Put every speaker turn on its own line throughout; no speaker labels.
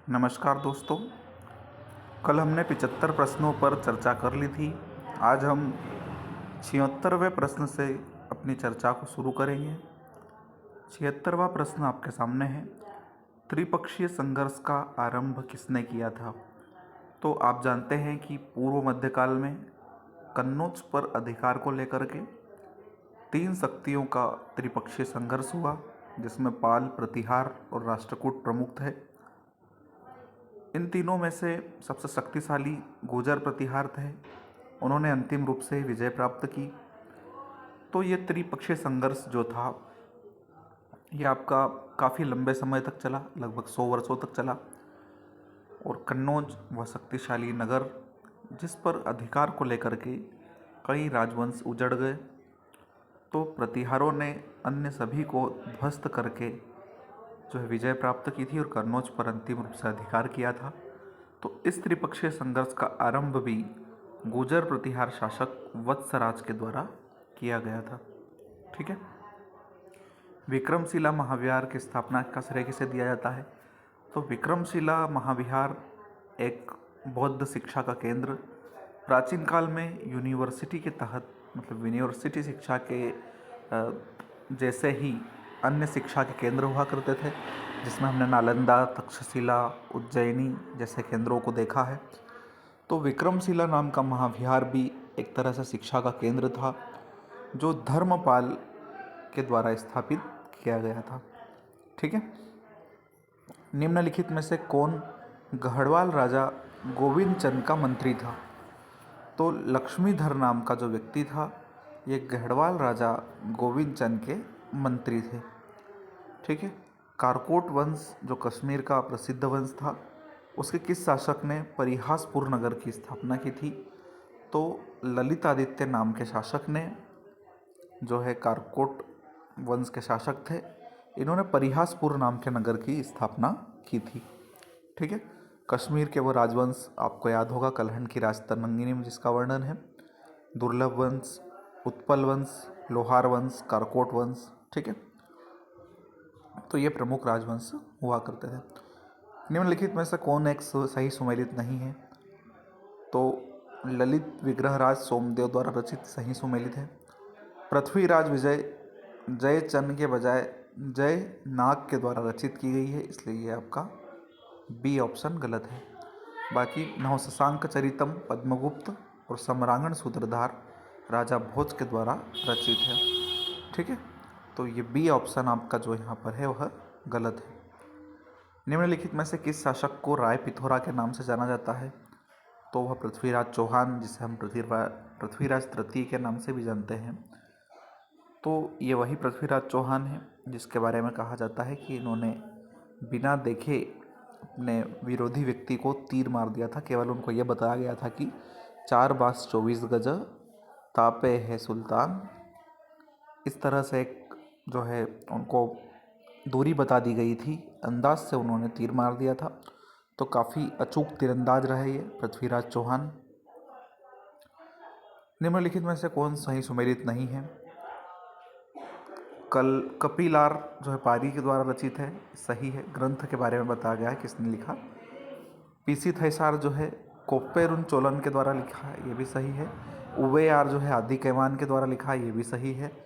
नमस्कार दोस्तों। कल हमने 75 प्रश्नों पर चर्चा कर ली थी। आज हम 76वें प्रश्न से अपनी चर्चा को शुरू करेंगे। 76वां प्रश्न आपके सामने है। त्रिपक्षीय संघर्ष का आरंभ किसने किया था? तो आप जानते हैं कि पूर्व मध्यकाल में कन्नौज पर अधिकार को लेकर के 3 शक्तियों का त्रिपक्षीय संघर्ष हुआ, जिसमें पाल, प्रतिहार और राष्ट्रकूट प्रमुख थे। इन तीनों में से सबसे शक्तिशाली गुर्जर प्रतिहार थे। उन्होंने अंतिम रूप से विजय प्राप्त की। तो ये त्रिपक्षीय संघर्ष जो था, ये आपका काफ़ी लंबे समय तक चला, लगभग 100 वर्षों तक चला। और कन्नौज वह शक्तिशाली नगर जिस पर अधिकार को लेकर के कई राजवंश उजड़ गए, तो प्रतिहारों ने अन्य सभी को ध्वस्त करके जो है विजय प्राप्त की थी और कन्नौज पर अंतिम रूप से अधिकार किया था। तो इस त्रिपक्षीय संघर्ष का आरंभ भी गुर्जर प्रतिहार शासक वत्सराज के द्वारा किया गया था। ठीक है। विक्रमशिला महाविहार की स्थापना का श्रेय किसे दिया जाता है? तो विक्रमशिला महाविहार एक बौद्ध शिक्षा का केंद्र, प्राचीन काल में यूनिवर्सिटी के तहत, मतलब यूनिवर्सिटी शिक्षा के जैसे ही अन्य शिक्षा के केंद्र हुआ करते थे, जिसमें हमने नालंदा, तक्षशिला, उज्जैनी जैसे केंद्रों को देखा है। तो विक्रमशिला नाम का महाविहार भी एक तरह से शिक्षा का केंद्र था, जो धर्मपाल के द्वारा स्थापित किया गया था। ठीक है। निम्नलिखित में से कौन गढ़वाल राजा गोविंद चंद का मंत्री था? तो लक्ष्मीधर नाम का जो व्यक्ति था, ये गढ़वाल राजा गोविंद चंद के मंत्री थे। ठीक है। कारकोट वंश जो कश्मीर का प्रसिद्ध वंश था, उसके किस शासक ने परिहासपुर नगर की स्थापना की थी? तो ललितादित्य नाम के शासक ने, जो है कारकोट वंश के शासक थे, इन्होंने परिहासपुर नाम के नगर की स्थापना की थी। ठीक है। कश्मीर के वो राजवंश आपको याद होगा, कलहन की राजतरंगिणी में जिसका वर्णन है, दुर्लभ वंश, उत्पल वंश, लोहार वंश, कारकोट वंश। ठीक है। तो ये प्रमुख राजवंश हुआ करते थे। निम्नलिखित में से कौन एक सही सुमेलित नहीं है? तो ललित विग्रहराज सोमदेव द्वारा रचित सही सुमेलित है। पृथ्वीराज विजय जय चंद के बजाय जय नाग के द्वारा रचित की गई है, इसलिए ये आपका बी ऑप्शन गलत है। बाकी नवशशांक चरितम पद्मगुप्त और सम्रांगण सूत्रधार राजा भोज के द्वारा रचित है। ठीक है। तो ये बी ऑप्शन आपका जो यहाँ पर है वह गलत है। निम्नलिखित में से किस शासक को राय पिथौरा के नाम से जाना जाता है? तो वह पृथ्वीराज चौहान, जिसे हम पृथ्वीराज तृतीय के नाम से भी जानते हैं। तो ये वही पृथ्वीराज चौहान है जिसके बारे में कहा जाता है कि इन्होंने बिना देखे अपने विरोधी व्यक्ति को तीर मार दिया था। केवल उनको यह बताया गया था कि 4 बास 24 गज तापे है सुल्तान। इस तरह से एक जो है उनको दूरी बता दी गई थी, अंदाज से उन्होंने तीर मार दिया था। तो काफ़ी अचूक तीरंदाज रहे ये पृथ्वीराज चौहान। निम्नलिखित में से कौन सही सुमेलित नहीं है? कपिलार जो है पारी के द्वारा रचित है, सही है। ग्रंथ के बारे में बताया गया है किसने लिखा। पीसी थैसार जो है कोप्पेरुन चोलन के द्वारा लिखा है, ये भी सही है। उवेयार जो है आदि कैवान के द्वारा लिखा है, ये भी सही है।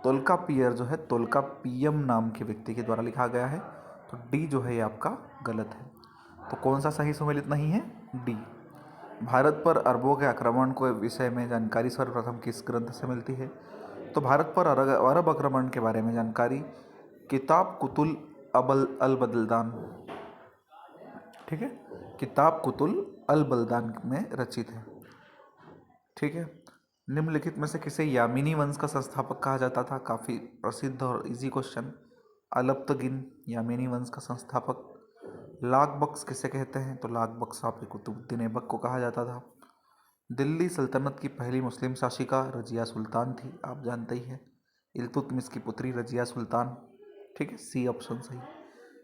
तोल्कापियर जो है तोल्कापियम नाम के व्यक्ति के द्वारा लिखा गया है। तो डी जो है ये आपका गलत है। तो कौन सा सही सुमेलित नहीं है? डी। भारत पर अरबों के आक्रमण के विषय में जानकारी सर्वप्रथम किस ग्रंथ से मिलती है? तो भारत पर अरब आक्रमण के बारे में जानकारी किताब कुतुल अल बलदान, ठीक है, किताब कुतुल अल बलदान में रचित है। ठीक है। निम्नलिखित में से किसे यामिनी वंश का संस्थापक कहा जाता था? काफ़ी प्रसिद्ध और इजी क्वेश्चन। अलप्तगिन यामिनी वंश का संस्थापक। लाख बख्श किसे कहते हैं? तो लाख बख्श आप कुतुबुद्दीन ऐबक को कहा जाता था। दिल्ली सल्तनत की पहली मुस्लिम शासिका रजिया सुल्तान थी, आप जानते ही हैं। इल्तुतमिश की पुत्री रजिया सुल्तान। ठीक है, सी ऑप्शन सही।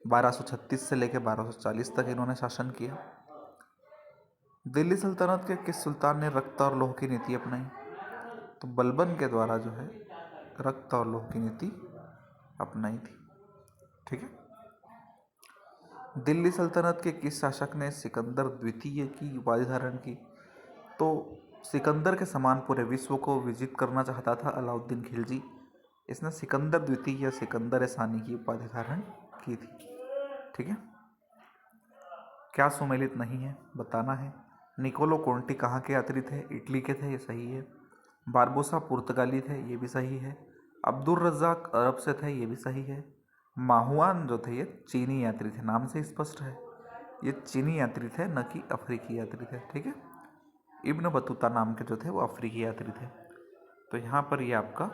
1236 से लेकर 1240 तक इन्होंने शासन किया। दिल्ली सल्तनत के किस सुल्तान ने रक्त और लौह की नीति अपनाई? तो बलबन के द्वारा जो है रक्त और लौह की नीति अपनाई थी। ठीक है। दिल्ली सल्तनत के किस शासक ने सिकंदर द्वितीय की उपाधि धारण की? तो सिकंदर के समान पूरे विश्व को विजित करना चाहता था अलाउद्दीन खिलजी। इसने सिकंदर द्वितीय या सिकंदर सानी की उपाधि धारण की थी। ठीक है। क्या सुमेलित नहीं है बताना है। निकोलो कोंटी कहाँ के यात्री थे? इटली के थे, ये सही है। बारबोसा पुर्तगाली थे, ये भी सही है। अब्दुल रज्जाक अरब से थे, ये भी सही है। माहुआन जो थे ये चीनी यात्री थे, नाम से स्पष्ट है ये चीनी यात्री थे, न कि अफ्रीकी यात्री थे। ठीक है। इब्न बतूता नाम के जो थे वो अफ्रीकी यात्री थे। तो यहाँ पर ये आपका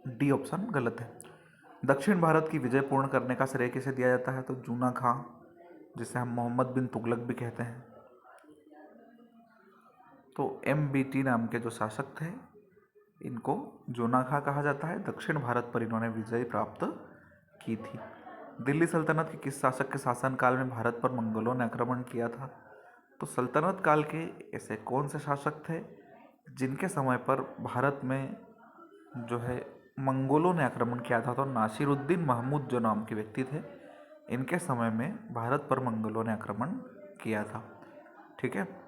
डी ऑप्शन गलत है। दक्षिण भारत की विजय पूर्ण करने का श्रेय किसे दिया जाता है? तो जूना खां, जिसे हम मोहम्मद बिन तुगलक भी कहते हैं। तो MBT नाम के जो शासक थे इनको जूना खां कहा जाता है। दक्षिण भारत पर इन्होंने विजय प्राप्त की थी। दिल्ली सल्तनत के किस शासक के शासनकाल में भारत पर मंगोलों ने आक्रमण किया था? तो सल्तनत काल के ऐसे कौन से शासक थे जिनके समय पर भारत में जो है मंगोलों ने आक्रमण किया था? तो नासिरुद्दीन महमूद जो नाम के व्यक्ति थे, इनके समय में भारत पर मंगोलों ने आक्रमण किया था। ठीक है।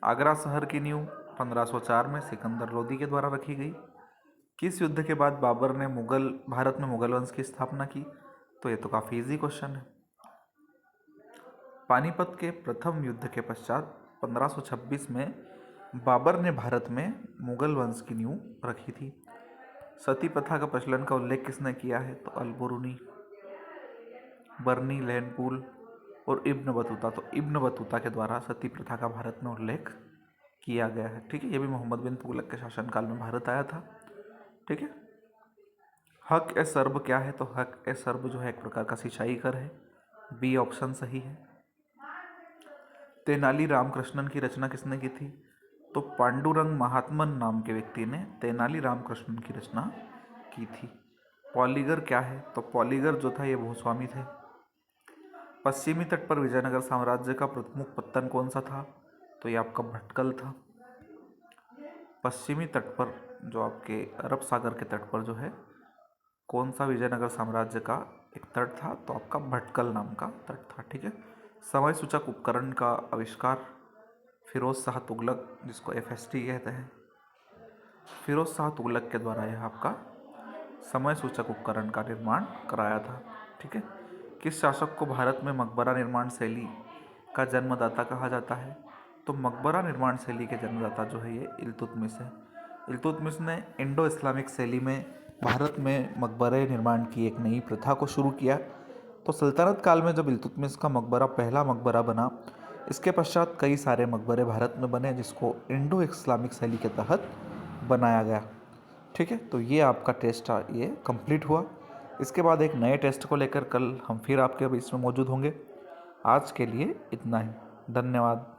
आगरा शहर की नींव 1504 में सिकंदर लोदी के द्वारा रखी गई। किस युद्ध के बाद बाबर ने भारत में मुगल वंश की स्थापना की? तो ये तो काफ़ी इजी क्वेश्चन है। पानीपत के प्रथम युद्ध के पश्चात 1526 में बाबर ने भारत में मुगल वंश की नींव रखी थी। सती प्रथा का प्रचलन का उल्लेख किसने किया है? तो अल-बुरूनी, बर्नी, लैंडपूल और इब्न बतूता। तो इब्न बतूता के द्वारा सती प्रथा का भारत में उल्लेख किया गया है। ठीक है। ये भी मोहम्मद बिन तुगलक के शासनकाल में भारत आया था। ठीक है। हक ए सर्ब क्या है? तो हक ए सर्ब जो है एक प्रकार का सिंचाई कर है। बी ऑप्शन सही है। तेनाली रामकृष्णन की रचना किसने की थी? तो पांडुरंग महात्मन नाम के व्यक्ति ने तेनाली रामकृष्णन की रचना की थी। पॉलीगर क्या है? तो पॉलीगर जो था ये भूस्वामी थे। पश्चिमी तट पर विजयनगर साम्राज्य का प्रमुख पत्तन कौन सा था? तो ये आपका भटकल था। पश्चिमी तट पर जो आपके अरब सागर के तट पर जो है कौन सा विजयनगर साम्राज्य का एक तट था? तो आपका भटकल नाम का तट था। ठीक है। समय सूचक उपकरण का आविष्कार फिरोज शाह तुगलक, जिसको FST कहते हैं, फिरोज शाह तुगलक के द्वारा यह आपका समय सूचक उपकरण का निर्माण कराया था। ठीक है। किस शासक को भारत में मकबरा निर्माण शैली का जन्मदाता कहा जाता है? तो मकबरा निर्माण शैली के जन्मदाता जो है ये इल्तुतमिश है। इल्तुतमिश ने इंडो इस्लामिक शैली में भारत में मकबरे निर्माण की एक नई प्रथा को शुरू किया। तो सल्तनत काल में जब इल्तुतमिश का मकबरा पहला मकबरा बना, इसके पश्चात कई सारे मकबरे भारत में बने जिसको इंडो इस्लामिक शैली के तहत बनाया गया। ठीक है। तो ये आपका टेस्ट ये कंप्लीट हुआ। इसके बाद एक नए टेस्ट को लेकर कल हम फिर आपके बीच में मौजूद होंगे। आज के लिए इतना ही। धन्यवाद।